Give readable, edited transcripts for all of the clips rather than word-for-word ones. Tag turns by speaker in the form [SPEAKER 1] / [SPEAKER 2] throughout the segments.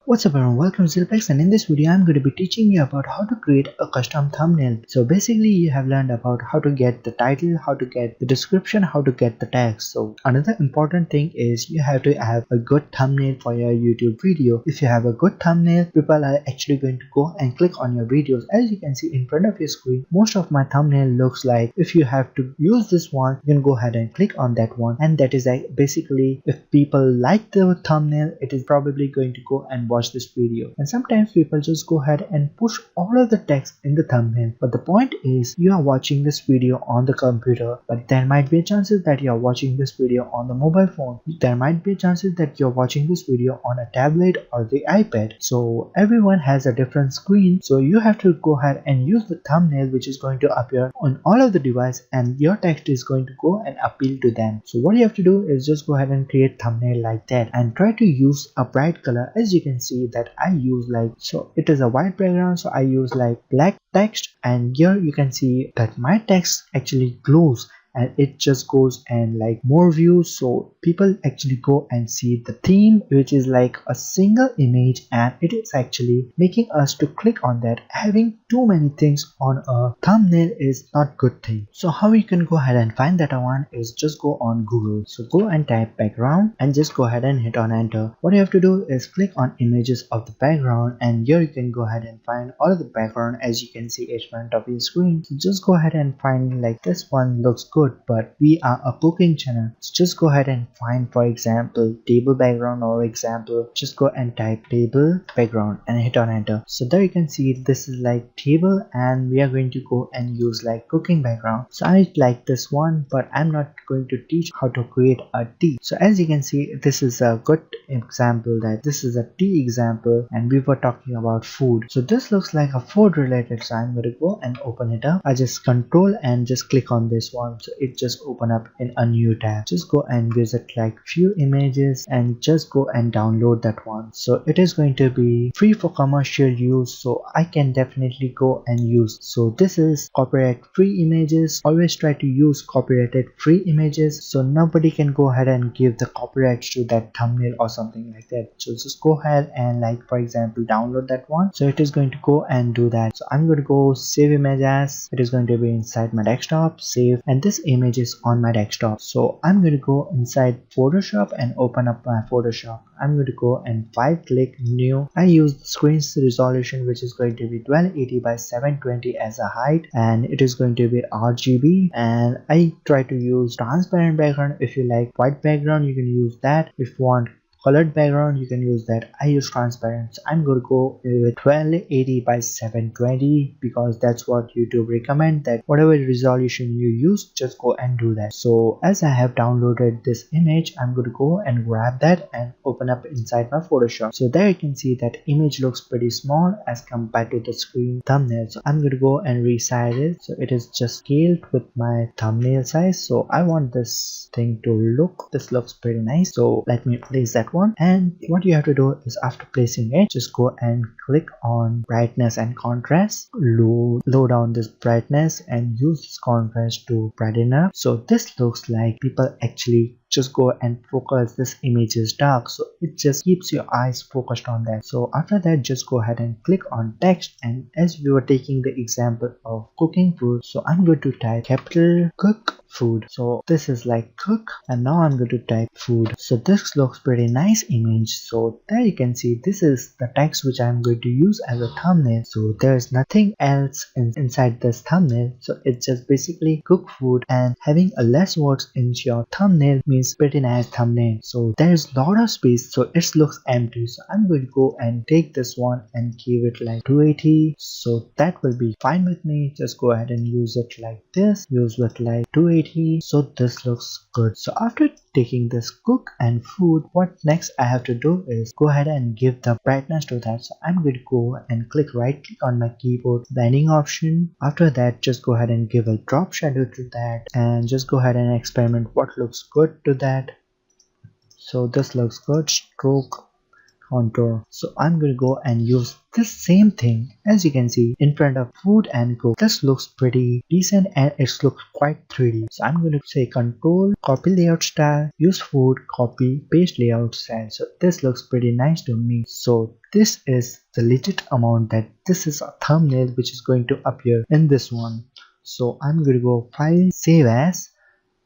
[SPEAKER 1] What's up everyone, welcome to ZealPlex, and in this video I'm going to be teaching you about how to create a custom thumbnail. So basically you have learned about how to get the title, how to get the description, how to get the text. So another important thing is you have to have a good thumbnail for your YouTube video. If you have a good thumbnail, people are actually going to go and click on your videos. As you can see in front of your screen, most of my thumbnail looks like if you have to use this one, you can go ahead and click on that one, and that is like basically if people like the thumbnail, it is probably going to go and watch this video. And sometimes people just go ahead and push all of the text in the thumbnail, but the point is you are watching this video on the computer, but there might be chances that you are watching this video on the mobile phone. There might be chances that you're watching this video on a tablet or the iPad. So everyone has a different screen, so you have to go ahead and use the thumbnail which is going to appear on all of the device, and your text is going to go and appeal to them. So what you have to do is just go ahead and create thumbnail like that and try to use a bright color. As you can see that I use so it is a white background, so I use like black text, and here you can see that my text actually glows and it just goes and like more views, so people actually go and see the theme, which is like a single image, and it is actually making us to click on that. Having too many things on a thumbnail is not good thing. So how you can go ahead and find that one is just go on Google. So go and type background and just go ahead and hit on enter. What you have to do is click on images of the background, and here you can go ahead and find all of the background as you can see in front of your screen. So just go ahead and find like this one looks good, but we are a cooking channel, so just go ahead and find, for example, table background, or example just go and type table background and hit on enter. So there you can see this is like table, and we are going to go and use like cooking background. So I like this one, but I'm not going to teach how to create a tea. So as you can see, this is a good example, that this is a tea example, and we were talking about food. So this looks like a food related, so I'm going to go and open it up. I just control and just click on this one, so it just open up in a new tab. Just go and visit like few images and just go and download that one. So it is going to be free for commercial use, so I can definitely go and use. So this is copyright free images. Always try to use copyrighted free images, so nobody can go ahead and give the copyrights to that thumbnail or something like that. So just go ahead and like, for example, download that one. So it is going to go and do that. So I'm going to go save image as. It is going to be inside my desktop, save, and this image is on my desktop. So I'm going to go inside Photoshop and open up my Photoshop. I'm going to go and click new. I use the screen resolution, which is going to be 1280 by 720 as a height, and it is going to be RGB, and I try to use transparent background. If you like white background, you can use that. If you want colored background, you can use that. I use transparent, so I'm going to go with 1280 by 720 because that's what YouTube recommend, that whatever resolution you use, just go and do that. So as I have downloaded this image, I'm going to go and grab that and open up inside my Photoshop. So there you can see that image looks pretty small as compared to the screen thumbnail. So I'm going to go and resize it, so it is just scaled with my thumbnail size. So I want this thing to look, this looks pretty nice, so let me place that one. And what you have to do is after placing it, just go and click on brightness and contrast, low down this brightness and use this contrast to brighten up. So this looks like people actually just go and focus. This image is dark, so it just keeps your eyes focused on that. So after that, just go ahead and click on text, and as we were taking the example of cooking food, so I'm going to type capital cook food. So this is like cook, and now I'm going to type food. So this looks pretty nice image. So there you can see this is the text which I'm going to use as a thumbnail. So there's nothing else inside this thumbnail, so it's just basically cook food, and having a less words in your thumbnail means pretty nice thumbnail. So there's a lot of space, so it looks empty. So I'm going to go and take this one and give it like 280, so that will be fine with me. Just go ahead and use it like this, use it like 280, so this looks good. So after taking this cook and food, what next I have to do is go ahead and give the brightness to that. So I'm going to go and right click on my keyboard, blending option. After that, just go ahead and give a drop shadow to that, and just go ahead and experiment what looks good to that. So this looks good. Stroke contour. So I'm going to go and use this same thing. As you can see in front of food and cook, this looks pretty decent and it looks quite 3D. So I'm going to say control, copy layout style, use food, copy, paste layout style. So this looks pretty nice to me. So this is the legit amount that this is a thumbnail which is going to appear in this one. So I'm going to go file, save as,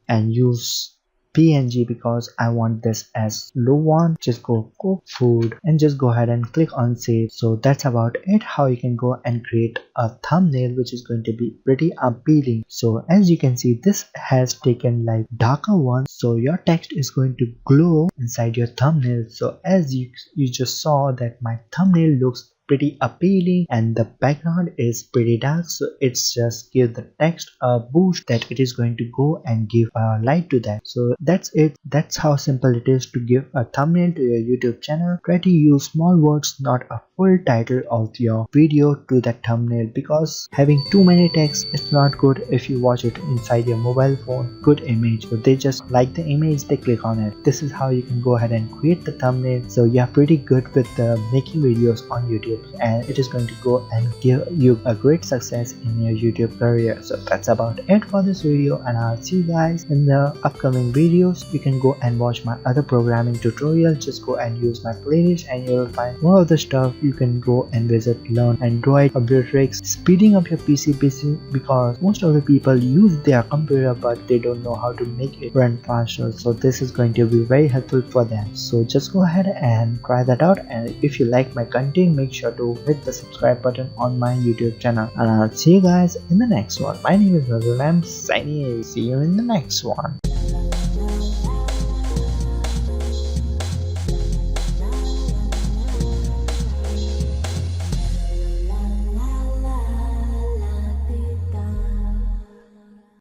[SPEAKER 1] and use PNG because I want this as low one. Just go cook food and just go ahead and click on save. So that's about it, how you can go and create a thumbnail which is going to be pretty appealing. So as you can see, this has taken like darker one, so your text is going to glow inside your thumbnail. So as you just saw that my thumbnail looks pretty appealing and the background is pretty dark, so it's just give the text a boost that it is going to go and give a light to that. So that's it. That's how simple it is to give a thumbnail to your YouTube channel. Try to use small words, not a full title of your video to that thumbnail, because having too many text is not good if you watch it inside your mobile phone. Good image, so they just like the image, they click on it. This is how you can go ahead and create the thumbnail. So you're pretty good with making videos on YouTube, and it is going to go and give you a great success in your YouTube career. So that's about it for this video, and I'll see you guys in the upcoming videos. You can go and watch my other programming tutorial. Just go and use my playlist and you'll find more of the stuff. You can go and visit learn Android computer tricks, speeding up your PC because most of the people use their computer but they don't know how to make it run faster. So this is going to be very helpful for them. So just go ahead and try that out, and if you like my content, make sure to hit the subscribe button on my YouTube channel, and I'll see you guys in the next one. My name is Nazul. I'm signing. See you in the next one.